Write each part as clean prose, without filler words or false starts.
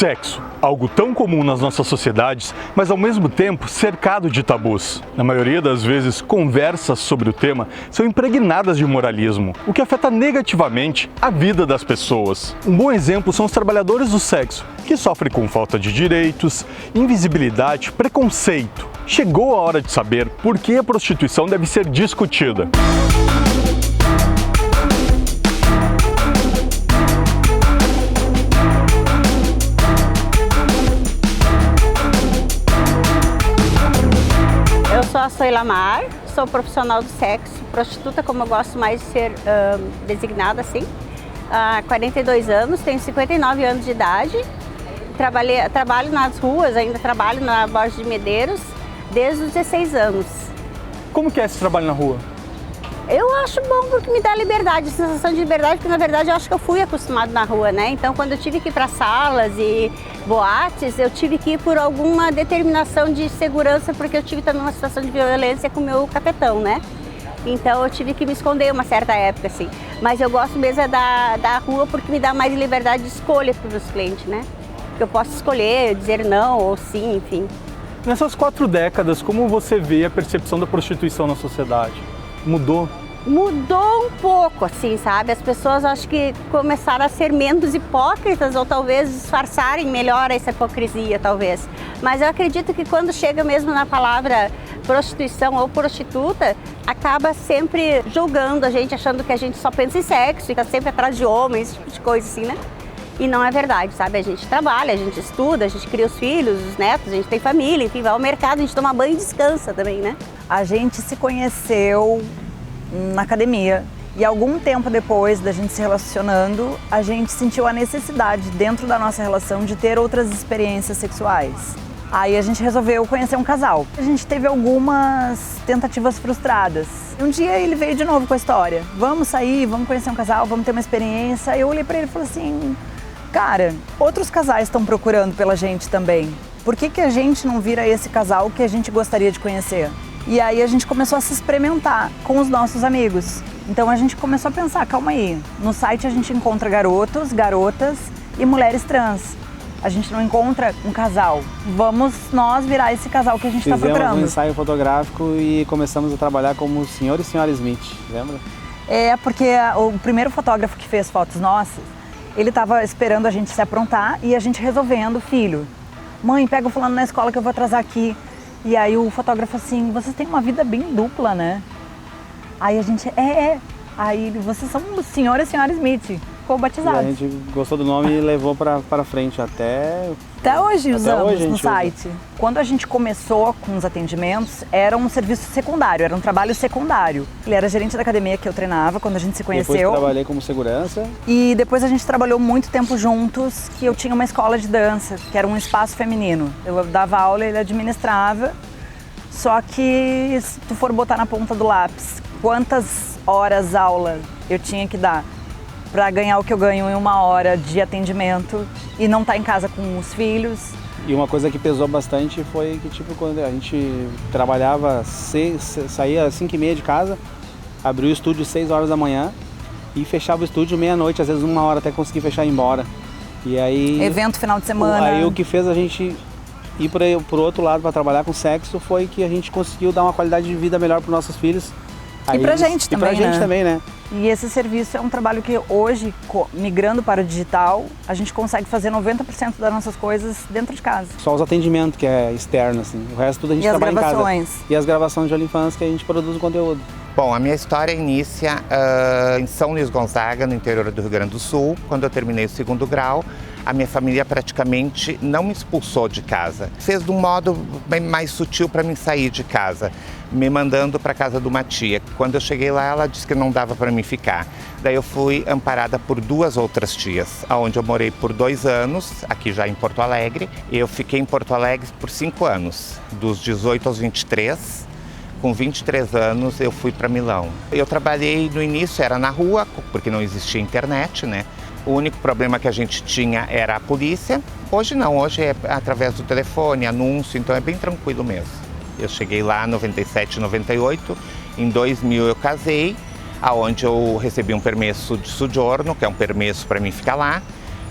Sexo, algo tão comum nas nossas sociedades, mas ao mesmo tempo cercado de tabus. Na maioria das vezes, conversas sobre o tema são impregnadas de moralismo, o que afeta negativamente a vida das pessoas. Um bom exemplo são os trabalhadores do sexo, que sofrem com falta de direitos, invisibilidade, preconceito. Chegou a hora de saber por que a prostituição deve ser discutida. Eu sou a Soila Mar, sou profissional do sexo, prostituta, como eu gosto mais de ser designada assim. Há 42 anos, tenho 59 anos de idade, trabalho nas ruas, ainda trabalho na Borges de Medeiros desde os 16 anos. Como que é esse trabalho na rua? Eu acho bom porque me dá liberdade, sensação de liberdade, porque na verdade eu acho que eu fui acostumado na rua, né? Então quando eu tive que ir para salas e boates, eu tive que ir por alguma determinação de segurança, porque eu tive também uma situação de violência com o meu capetão, né? Então eu tive que me esconder uma certa época, assim. Mas eu gosto mesmo da rua porque me dá mais liberdade de escolha para os meus clientes, né? Eu posso escolher, dizer não ou sim, enfim. Nessas 4 décadas, como você vê a percepção da prostituição na sociedade? Mudou? Mudou um pouco, assim, sabe? As pessoas acho que começaram a ser menos hipócritas ou talvez disfarçarem melhor essa hipocrisia, talvez. Mas eu acredito que quando chega mesmo na palavra prostituição ou prostituta, acaba sempre julgando a gente, achando que a gente só pensa em sexo, fica sempre atrás de homens, esse tipo de coisa assim, né? E não é verdade, sabe? A gente trabalha, a gente estuda, a gente cria os filhos, os netos, a gente tem família, enfim, vai ao mercado, a gente toma banho e descansa também, né? A gente se conheceu na academia e algum tempo depois da gente se relacionando, a gente sentiu a necessidade dentro da nossa relação de ter outras experiências sexuais. Aí a gente resolveu conhecer um casal. A gente teve algumas tentativas frustradas. Um dia ele veio de novo com a história. Vamos sair, vamos conhecer um casal, vamos ter uma experiência. Eu olhei pra ele e falei assim, cara, outros casais estão procurando pela gente também. Por que a gente não vira esse casal que a gente gostaria de conhecer? E aí a gente começou a se experimentar com os nossos amigos. Então a gente começou a pensar, calma aí, no site a gente encontra garotos, garotas e mulheres trans. A gente não encontra um casal. Vamos nós virar esse casal que a gente está procurando. Fizemos um ensaio fotográfico e começamos a trabalhar como Sr. e Sra. Smith, lembra? É, porque o primeiro fotógrafo que fez fotos nossas, ele estava esperando a gente se aprontar e a gente resolvendo, filho, mãe, pega o fulano na escola que eu vou atrasar aqui. E aí o fotógrafo assim, vocês têm uma vida bem dupla, né? Aí a gente, Aí vocês são o Sr. e Sra. Smith, ficou batizados. E a gente gostou do nome e levou pra frente Até hoje usamos no site. Quando a gente começou com os atendimentos, era um serviço secundário, era um trabalho secundário. Ele era gerente da academia que eu treinava quando a gente se conheceu. Depois trabalhei como segurança. E depois a gente trabalhou muito tempo juntos, que eu tinha uma escola de dança, que era um espaço feminino. Eu dava aula e ele administrava. Só que se tu for botar na ponta do lápis, quantas horas aula eu tinha que dar para ganhar o que eu ganho em 1 hora de atendimento e não estar em casa com os filhos. E uma coisa que pesou bastante foi que, tipo, quando a gente trabalhava, saía às 5h30 de casa, abria o estúdio às 6 horas da manhã e fechava o estúdio meia-noite, às vezes 1 hora até conseguir fechar e ir embora. E aí... Evento final de semana. Aí o que fez a gente ir pro outro lado para trabalhar com sexo foi que a gente conseguiu dar uma qualidade de vida melhor para nossos filhos. E pra gente também, E pra gente também, né? E esse serviço é um trabalho que hoje, migrando para o digital, a gente consegue fazer 90% das nossas coisas dentro de casa. Só os atendimentos que é externo, assim. O resto tudo a gente trabalha em casa. E as gravações de OnlyFans que a gente produz o conteúdo. Bom, a minha história inicia em São Luís Gonzaga, no interior do Rio Grande do Sul. Quando eu terminei o 2º grau, a minha família praticamente não me expulsou de casa. Fez de um modo bem mais sutil para mim sair de casa, me mandando para casa de uma tia. Quando eu cheguei lá, ela disse que não dava para mim ficar. Daí eu fui amparada por 2 outras tias, onde eu morei por 2 anos, aqui já em Porto Alegre. Eu fiquei em Porto Alegre por 5 anos, dos 18 aos 23. Com 23 anos eu fui para Milão. Eu trabalhei no início, era na rua, porque não existia internet, né? O único problema que a gente tinha era a polícia. Hoje não, hoje é através do telefone, anúncio, então é bem tranquilo mesmo. Eu cheguei lá em 97, 98, em 2000 eu casei, aonde eu recebi um permesso de soggiorno, que é um permesso para mim ficar lá.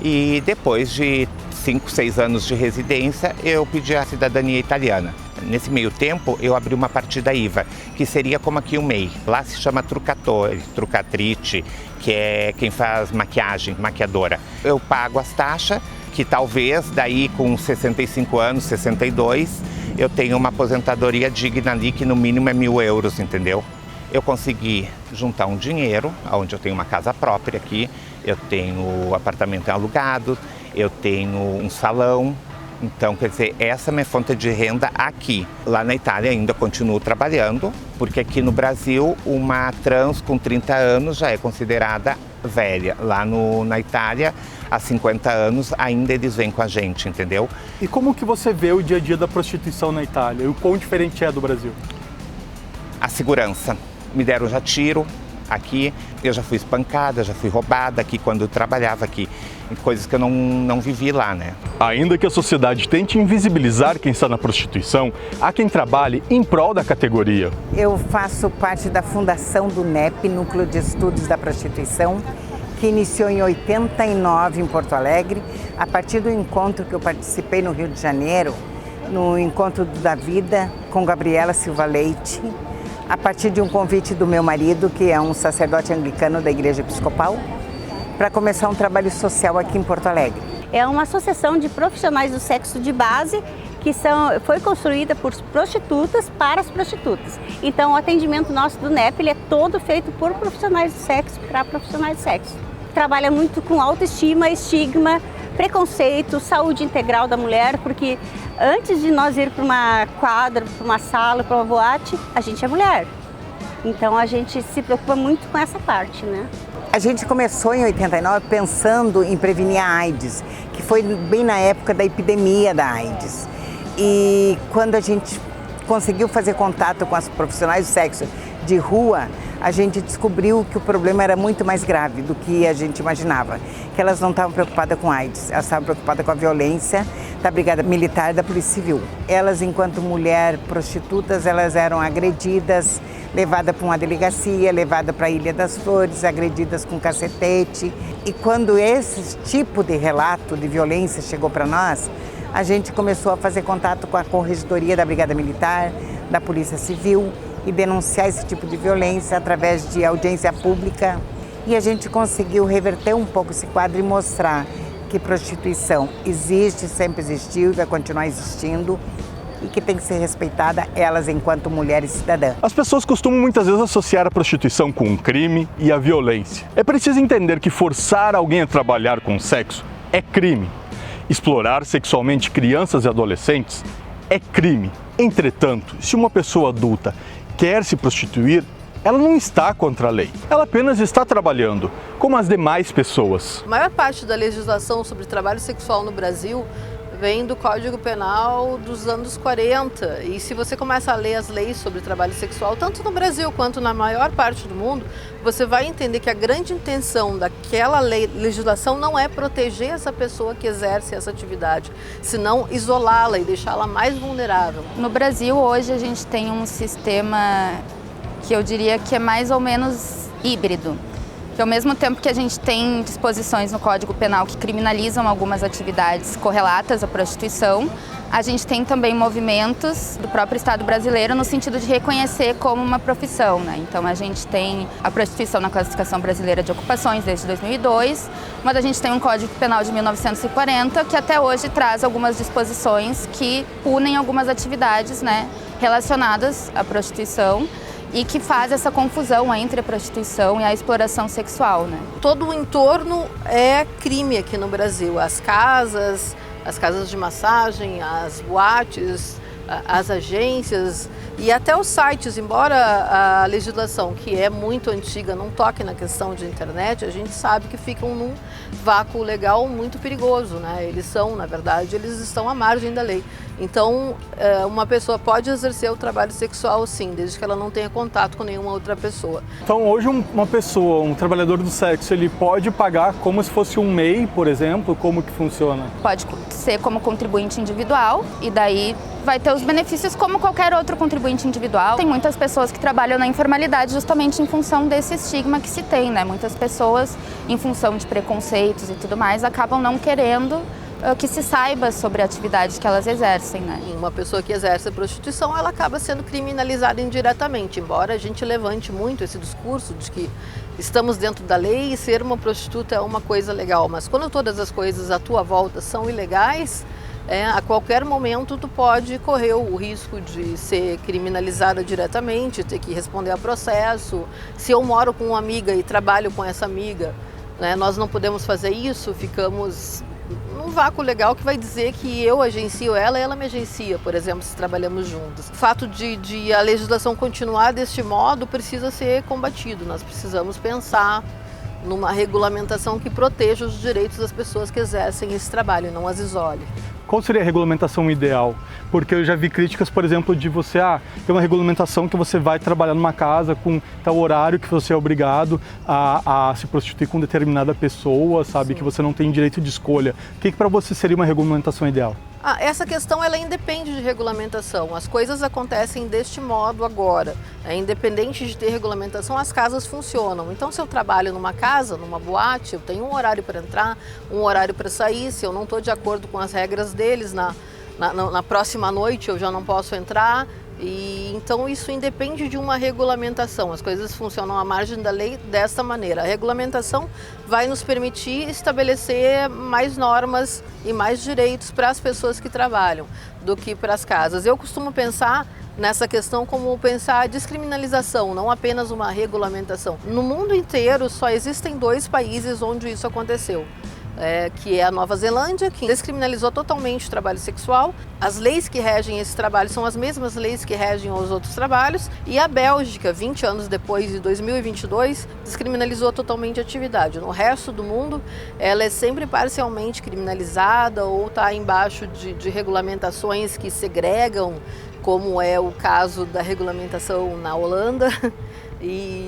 E depois de 5, 6 anos de residência, eu pedi a cidadania italiana. Nesse meio tempo, eu abri uma partida IVA, que seria como aqui o MEI. Lá se chama trucatore, trucatrice, que é quem faz maquiagem, maquiadora. Eu pago as taxas, que talvez daí com 65 anos, 62, eu tenho uma aposentadoria digna ali, que no mínimo é 1.000 euros, entendeu? Eu consegui juntar um dinheiro, onde eu tenho uma casa própria aqui, eu tenho apartamento alugado, eu tenho um salão. Então, quer dizer, essa é a minha fonte de renda aqui. Lá na Itália ainda continuo trabalhando, porque aqui no Brasil uma trans com 30 anos já é considerada velha. Lá na Itália, há 50 anos, ainda eles vêm com a gente, entendeu? E como que você vê o dia a dia da prostituição na Itália? E o quão diferente é do Brasil? A segurança. Me deram já tiro aqui, eu já fui espancada, já fui roubada aqui quando eu trabalhava aqui. Coisas que eu não vivi lá, né? Ainda que a sociedade tente invisibilizar quem está na prostituição, há quem trabalhe em prol da categoria. Eu faço parte da fundação do NEP, Núcleo de Estudos da Prostituição, que iniciou em 89 em Porto Alegre, a partir do encontro que eu participei no Rio de Janeiro, no Encontro da Vida com Gabriela Silva Leite, a partir de um convite do meu marido, que é um sacerdote anglicano da Igreja Episcopal, para começar um trabalho social aqui em Porto Alegre. É uma associação de profissionais do sexo de base que foi construída por prostitutas para as prostitutas. Então o atendimento nosso do NEP ele é todo feito por profissionais do sexo para profissionais do sexo. Trabalha muito com autoestima, estigma, preconceito, saúde integral da mulher, porque antes de nós ir para uma quadra, para uma sala, para uma boate, a gente é mulher. Então a gente se preocupa muito com essa parte, né? A gente começou em 89 pensando em prevenir a AIDS, que foi bem na época da epidemia da AIDS. E quando a gente conseguiu fazer contato com as profissionais do sexo de rua, a gente descobriu que o problema era muito mais grave do que a gente imaginava. Que elas não estavam preocupadas com AIDS, elas estavam preocupadas com a violência da Brigada Militar e da Polícia Civil. Elas, enquanto mulher prostitutas, elas eram agredidas, levadas para uma delegacia, levadas para a Ilha das Flores, agredidas com cacetete. E quando esse tipo de relato de violência chegou para nós, a gente começou a fazer contato com a Corregedoria da Brigada Militar, da Polícia Civil, e denunciar esse tipo de violência através de audiência pública. E a gente conseguiu reverter um pouco esse quadro e mostrar que prostituição existe, sempre existiu e vai continuar existindo, e que tem que ser respeitada elas enquanto mulheres cidadãs. As pessoas costumam muitas vezes associar a prostituição com o crime e a violência. É preciso entender que forçar alguém a trabalhar com sexo é crime. Explorar sexualmente crianças e adolescentes é crime. Entretanto, se uma pessoa adulta quer se prostituir, ela não está contra a lei. Ela apenas está trabalhando, como as demais pessoas. A maior parte da legislação sobre trabalho sexual no Brasil vem do Código Penal dos anos 40. E se você começa a ler as leis sobre trabalho sexual, tanto no Brasil quanto na maior parte do mundo, você vai entender que a grande intenção daquela legislação não é proteger essa pessoa que exerce essa atividade, senão isolá-la e deixá-la mais vulnerável. No Brasil, hoje, a gente tem um sistema que eu diria que é mais ou menos híbrido. Que ao mesmo tempo que a gente tem disposições no Código Penal que criminalizam algumas atividades correlatas à prostituição, a gente tem também movimentos do próprio Estado brasileiro no sentido de reconhecer como uma profissão, né? Então a gente tem a prostituição na Classificação Brasileira de Ocupações desde 2002, mas a gente tem um Código Penal de 1940 que até hoje traz algumas disposições que punem algumas atividades, né, relacionadas à prostituição, e que faz essa confusão entre a prostituição e a exploração sexual, né? Todo o entorno é crime aqui no Brasil. As casas de massagem, as boates, as agências e até os sites. Embora a legislação, que é muito antiga, não toque na questão de internet, a gente sabe que ficam num vácuo legal muito perigoso, né? Eles são, na verdade, eles estão à margem da lei. Então, uma pessoa pode exercer o trabalho sexual, sim, desde que ela não tenha contato com nenhuma outra pessoa. Então, hoje uma pessoa, um trabalhador do sexo, ele pode pagar como se fosse um MEI, por exemplo? Como que funciona? Pode ser como contribuinte individual e daí vai ter os benefícios como qualquer outro contribuinte individual. Tem muitas pessoas que trabalham na informalidade justamente em função desse estigma que se tem, né? Muitas pessoas, em função de preconceitos e tudo mais, acabam não querendo que se saiba sobre a atividade que elas exercem, né? Uma pessoa que exerce a prostituição, ela acaba sendo criminalizada indiretamente, embora a gente levante muito esse discurso de que estamos dentro da lei e ser uma prostituta é uma coisa legal, mas quando todas as coisas à tua volta são ilegais, a qualquer momento tu pode correr o risco de ser criminalizada diretamente, ter que responder a processo. Se eu moro com uma amiga e trabalho com essa amiga, né, nós não podemos fazer isso, ficamos num vácuo legal que vai dizer que eu agencio ela e ela me agencia, por exemplo, se trabalhamos juntos. O fato de a legislação continuar deste modo precisa ser combatido. Nós precisamos pensar numa regulamentação que proteja os direitos das pessoas que exercem esse trabalho e não as isole. Qual seria a regulamentação ideal? Porque eu já vi críticas, por exemplo, de você, tem uma regulamentação que você vai trabalhar numa casa com tal horário que você é obrigado a se prostituir com determinada pessoa, sabe? Sim. Que você não tem direito de escolha. O que para você seria uma regulamentação ideal? Essa questão ela independe de regulamentação. As coisas acontecem deste modo agora. Independente de ter regulamentação, as casas funcionam. Então, se eu trabalho numa casa, numa boate, eu tenho um horário para entrar, um horário para sair. Se eu não estou de acordo com as regras deles, na próxima noite eu já não posso entrar. E então isso independe de uma regulamentação. As coisas funcionam à margem da lei desta maneira. A regulamentação vai nos permitir estabelecer mais normas e mais direitos para as pessoas que trabalham do que para as casas. Eu costumo pensar nessa questão como pensar a descriminalização, não apenas uma regulamentação. No mundo inteiro só existem 2 países onde isso aconteceu. Que é a Nova Zelândia, que descriminalizou totalmente o trabalho sexual. As leis que regem esse trabalho são as mesmas leis que regem os outros trabalhos. E a Bélgica, 20 anos depois, de 2022, descriminalizou totalmente a atividade. No resto do mundo, ela é sempre parcialmente criminalizada ou está embaixo de regulamentações que segregam, como é o caso da regulamentação na Holanda.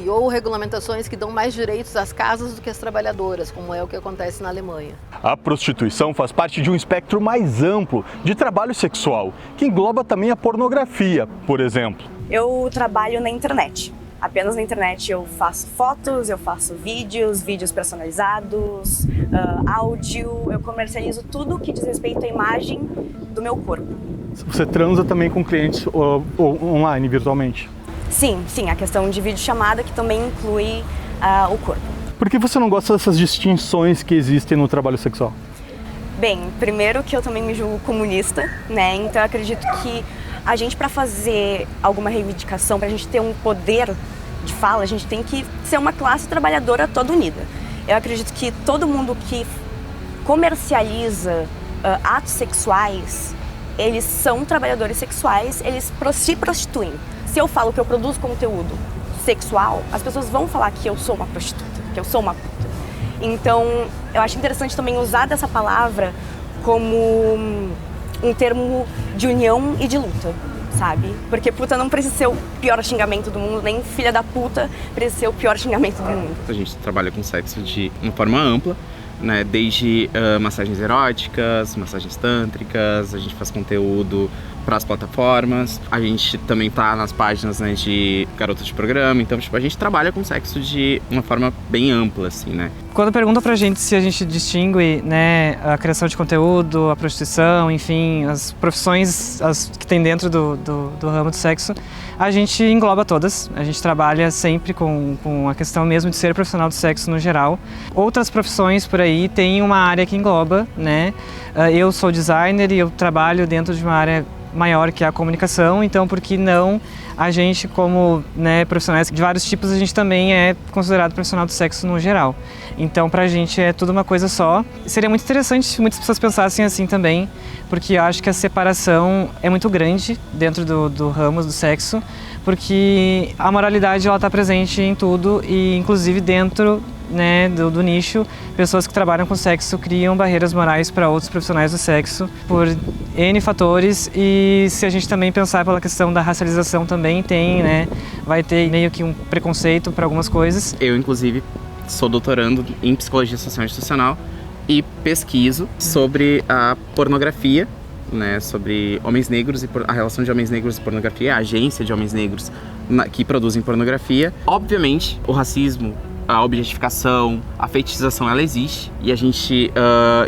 Ou regulamentações que dão mais direitos às casas do que às trabalhadoras, como é o que acontece na Alemanha. A prostituição faz parte de um espectro mais amplo de trabalho sexual, que engloba também a pornografia, por exemplo. Eu trabalho na internet. Apenas na internet eu faço fotos, eu faço vídeos personalizados, áudio, eu comercializo tudo que diz respeito à imagem do meu corpo. Você transa também com clientes online, virtualmente? Sim, a questão de videochamada que também inclui o corpo. Por que você não gosta dessas distinções que existem no trabalho sexual? Bem, primeiro que eu também me julgo comunista, né? Então eu acredito que a gente, para fazer alguma reivindicação, para a gente ter um poder de fala, a gente tem que ser uma classe trabalhadora toda unida. Eu acredito que todo mundo que comercializa atos sexuais, eles são trabalhadores sexuais, eles se prostituem. Se eu falo que eu produzo conteúdo sexual, as pessoas vão falar que eu sou uma prostituta, que eu sou uma puta. Então, eu acho interessante também usar dessa palavra como um termo de união e de luta, sabe? Porque puta não precisa ser o pior xingamento do mundo, nem filha da puta precisa ser o pior xingamento do mundo. A gente trabalha com sexo de uma forma ampla, né? Desde massagens eróticas, massagens tântricas, a gente faz conteúdo para as plataformas, a gente também tá nas páginas, né, de garotas de programa, então a gente trabalha com sexo de uma forma bem ampla, assim, né. Quando perguntam pra gente se a gente distingue, né, a criação de conteúdo, a prostituição, enfim, as profissões que tem dentro do ramo do sexo, a gente engloba todas, a gente trabalha sempre com a questão mesmo de ser profissional do sexo no geral. Outras profissões por aí têm uma área que engloba, né, eu sou designer e eu trabalho dentro de uma área maior que a comunicação, então por que não a gente, como, né, profissionais de vários tipos, a gente também é considerado profissional do sexo no geral. Então pra gente é tudo uma coisa só. Seria muito interessante se muitas pessoas pensassem assim também, porque eu acho que a separação é muito grande dentro do ramo do sexo, porque a moralidade ela está presente em tudo e inclusive dentro, né, do nicho, pessoas que trabalham com sexo criam barreiras morais para outros profissionais do sexo por N fatores, e se a gente também pensar pela questão da racialização também tem, né, vai ter meio que um preconceito para algumas coisas. Eu, inclusive, sou doutorando em psicologia social institucional e pesquiso sobre a pornografia, né, sobre homens negros e a relação de homens negros e pornografia, a agência de homens negros que produzem pornografia. Obviamente, o racismo a objetificação, a feitiçação, ela existe e a gente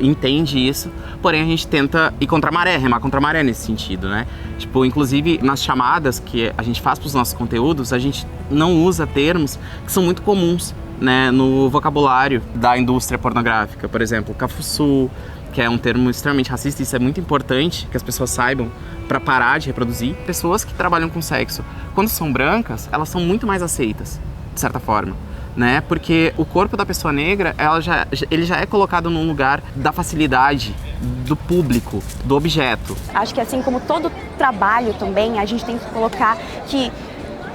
entende isso, porém a gente tenta ir contra a maré, remar contra a maré nesse sentido, né? Tipo, inclusive nas chamadas que a gente faz para os nossos conteúdos, a gente não usa termos que são muito comuns, né, no vocabulário da indústria pornográfica. Por exemplo, cafuçu, que é um termo extremamente racista, e isso é muito importante que as pessoas saibam para parar de reproduzir. Pessoas que trabalham com sexo, quando são brancas, elas são muito mais aceitas, de certa forma, né? Porque o corpo da pessoa negra, ele já é colocado num lugar da facilidade do público, do objeto. Acho que assim como todo trabalho também, a gente tem que colocar que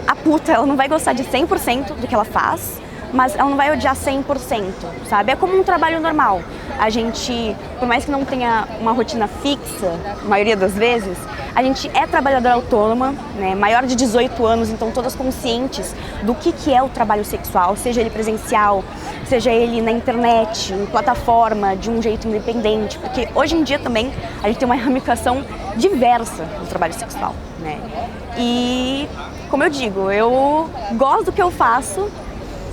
a puta, ela não vai gostar de 100% do que ela faz, mas ela não vai odiar 100%, sabe? É como um trabalho normal. A gente, por mais que não tenha uma rotina fixa, a maioria das vezes, a gente é trabalhadora autônoma, né? Maior de 18 anos, então todas conscientes do que é o trabalho sexual, seja ele presencial, seja ele na internet, em plataforma, de um jeito independente, porque hoje em dia também a gente tem uma ramificação diversa do trabalho sexual, né? E, como eu digo, eu gosto do que eu faço,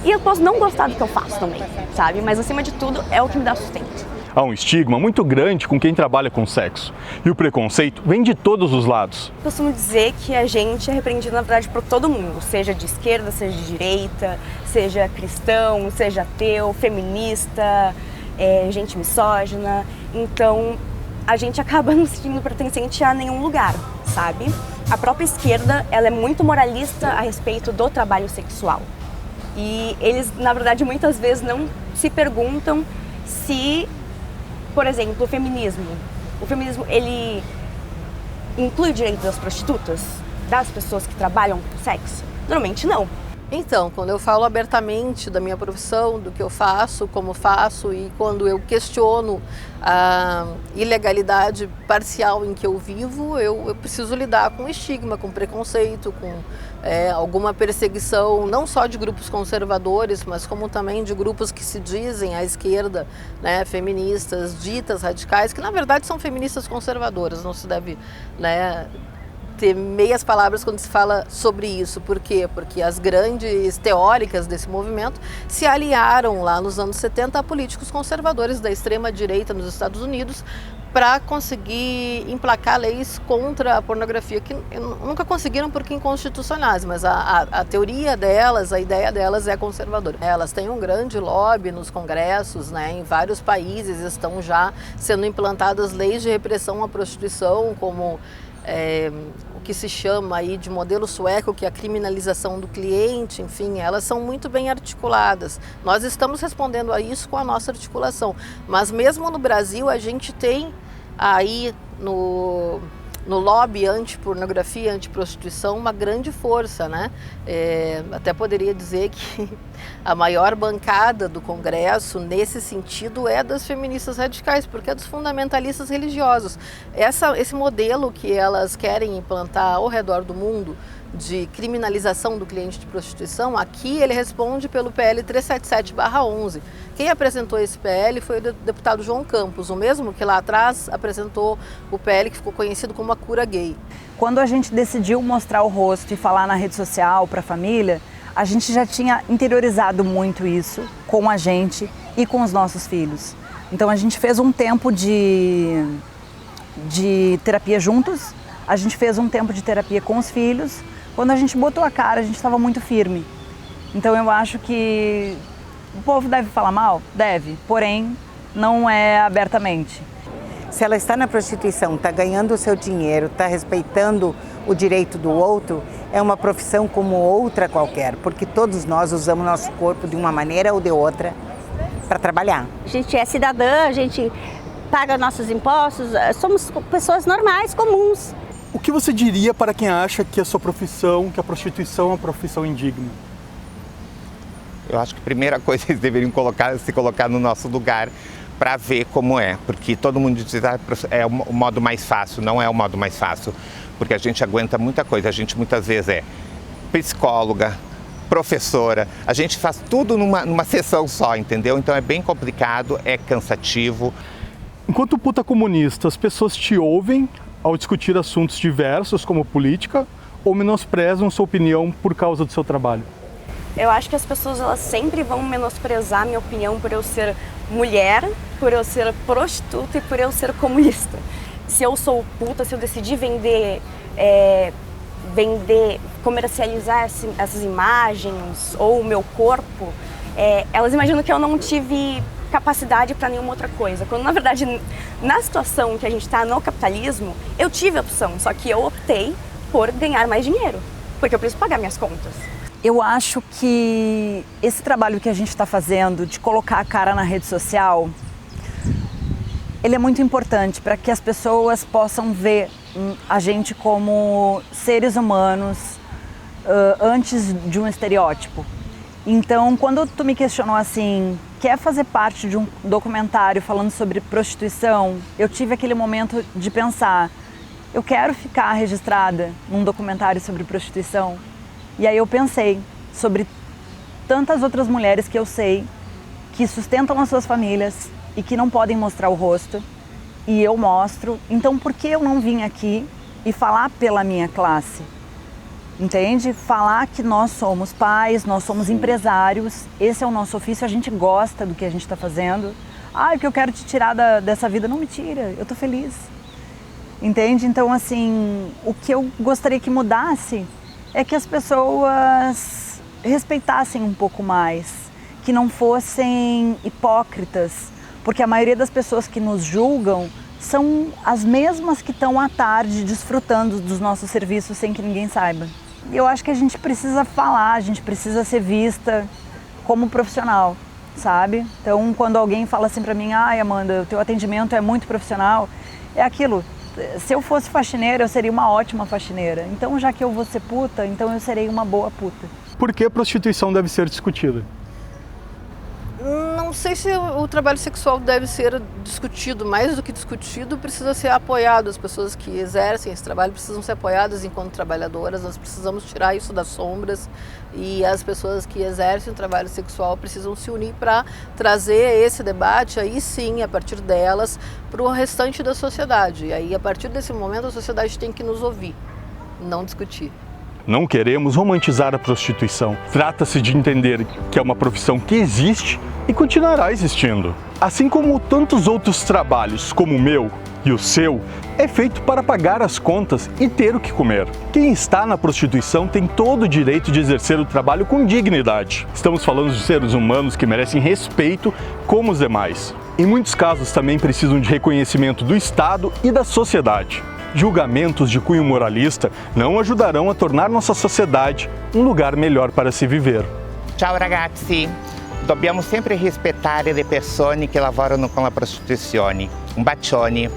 e eu posso não gostar do que eu faço também, sabe? Mas acima de tudo é o que me dá sustento. Há um estigma muito grande com quem trabalha com sexo. E o preconceito vem de todos os lados. Eu costumo dizer que a gente é repreendido, na verdade, por todo mundo. Seja de esquerda, seja de direita, seja cristão, seja ateu, feminista, gente misógina. Então, a gente acaba não se sentindo pertencente a nenhum lugar, sabe? A própria esquerda, ela é muito moralista a respeito do trabalho sexual. E eles, na verdade, muitas vezes não se perguntam se, por exemplo, o feminismo, ele inclui o direito das prostitutas, das pessoas que trabalham com sexo? Normalmente não. Então, quando eu falo abertamente da minha profissão, do que eu faço, como faço, e quando eu questiono a ilegalidade parcial em que eu vivo, eu preciso lidar com estigma, com preconceito, com alguma perseguição, não só de grupos conservadores, mas como também de grupos que se dizem à esquerda, né, feministas, ditas radicais, que na verdade são feministas conservadoras, não se deve, né, ter meias palavras quando se fala sobre isso. Por quê? Porque as grandes teóricas desse movimento se aliaram lá nos anos 70 a políticos conservadores da extrema-direita nos Estados Unidos para conseguir emplacar leis contra a pornografia, que nunca conseguiram porque inconstitucionais, mas a teoria delas, a ideia delas é conservadora. Elas têm um grande lobby nos congressos, né? Em vários países estão já sendo implantadas leis de repressão à prostituição, como o que se chama aí de modelo sueco, que é a criminalização do cliente, enfim, elas são muito bem articuladas. Nós estamos respondendo a isso com a nossa articulação, mas mesmo no Brasil a gente tem aí no lobby anti-pornografia, anti-prostituição, uma grande força, né? Até poderia dizer que a maior bancada do Congresso, nesse sentido, é das feministas radicais, porque é dos fundamentalistas religiosos. Esse modelo que elas querem implantar ao redor do mundo, de criminalização do cliente de prostituição, aqui ele responde pelo PL 377/11. Quem apresentou esse PL foi o deputado João Campos, o mesmo que lá atrás apresentou o PL que ficou conhecido como a cura gay. Quando a gente decidiu mostrar o rosto e falar na rede social para a família, a gente já tinha interiorizado muito isso com a gente e com os nossos filhos. Então a gente fez um tempo de terapia juntos, a gente fez um tempo de terapia com os filhos. Quando a gente botou a cara, a gente estava muito firme. Então eu acho que o povo deve falar mal? Deve, porém não é abertamente. Se ela está na prostituição, está ganhando o seu dinheiro, está respeitando o direito do outro, é uma profissão como outra qualquer, porque todos nós usamos nosso corpo de uma maneira ou de outra para trabalhar. A gente é cidadã, a gente paga nossos impostos, somos pessoas normais, comuns. O que você diria para quem acha que a sua profissão, que a prostituição é uma profissão indigna? Eu acho que a primeira coisa eles deveriam se colocar no nosso lugar para ver como é, porque todo mundo diz que é o modo mais fácil, não é o modo mais fácil, porque a gente aguenta muita coisa, a gente muitas vezes é psicóloga, professora, a gente faz tudo numa sessão só, entendeu? Então é bem complicado, é cansativo. Enquanto puta comunista, as pessoas te ouvem ao discutir assuntos diversos como política ou menosprezam sua opinião por causa do seu trabalho? Eu acho que as pessoas elas sempre vão menosprezar a minha opinião por eu ser mulher, por eu ser prostituta e por eu ser comunista. Se eu sou puta, se eu decidir vender, comercializar essas imagens ou o meu corpo, elas imaginam que eu não tive capacidade para nenhuma outra coisa. Quando na verdade, na situação que a gente está no capitalismo, eu tive a opção, só que eu optei por ganhar mais dinheiro, porque eu preciso pagar minhas contas. Eu acho que esse trabalho que a gente está fazendo de colocar a cara na rede social, ele é muito importante para que as pessoas possam ver a gente como seres humanos antes de um estereótipo. Então, quando tu me questionou assim, quer fazer parte de um documentário falando sobre prostituição, eu tive aquele momento de pensar, eu quero ficar registrada num documentário sobre prostituição. E aí eu pensei sobre tantas outras mulheres que eu sei que sustentam as suas famílias e que não podem mostrar o rosto, e eu mostro. Então, por que eu não vim aqui e falar pela minha classe? Entende? Falar que nós somos pais, nós somos empresários, esse é o nosso ofício, a gente gosta do que a gente está fazendo. O que eu quero te tirar dessa vida, não me tira, eu tô feliz. Entende? Então, assim, o que eu gostaria que mudasse é que as pessoas respeitassem um pouco mais, que não fossem hipócritas, porque a maioria das pessoas que nos julgam são as mesmas que estão à tarde desfrutando dos nossos serviços sem que ninguém saiba. Eu acho que a gente precisa falar, a gente precisa ser vista como profissional, sabe? Então, quando alguém fala assim pra mim, Amanda, o teu atendimento é muito profissional, é aquilo. Se eu fosse faxineira, eu seria uma ótima faxineira. Então, já que eu vou ser puta, então eu serei uma boa puta. Por que a prostituição deve ser discutida? Não sei se o trabalho sexual deve ser discutido, mais do que discutido, precisa ser apoiado. As pessoas que exercem esse trabalho precisam ser apoiadas enquanto trabalhadoras, nós precisamos tirar isso das sombras e as pessoas que exercem o trabalho sexual precisam se unir para trazer esse debate, aí sim, a partir delas, para o restante da sociedade. E aí, a partir desse momento, a sociedade tem que nos ouvir, não discutir. Não queremos romantizar a prostituição. Trata-se de entender que é uma profissão que existe e continuará existindo. Assim como tantos outros trabalhos, como o meu e o seu, é feito para pagar as contas e ter o que comer. Quem está na prostituição tem todo o direito de exercer o trabalho com dignidade. Estamos falando de seres humanos que merecem respeito como os demais. Em muitos casos também precisam de reconhecimento do Estado e da sociedade. Julgamentos de cunho moralista não ajudarão a tornar nossa sociedade um lugar melhor para se viver. Ciao ragazzi, dobbiamo sempre rispettare le persone che lavorano con la prostituzione. Un bacione.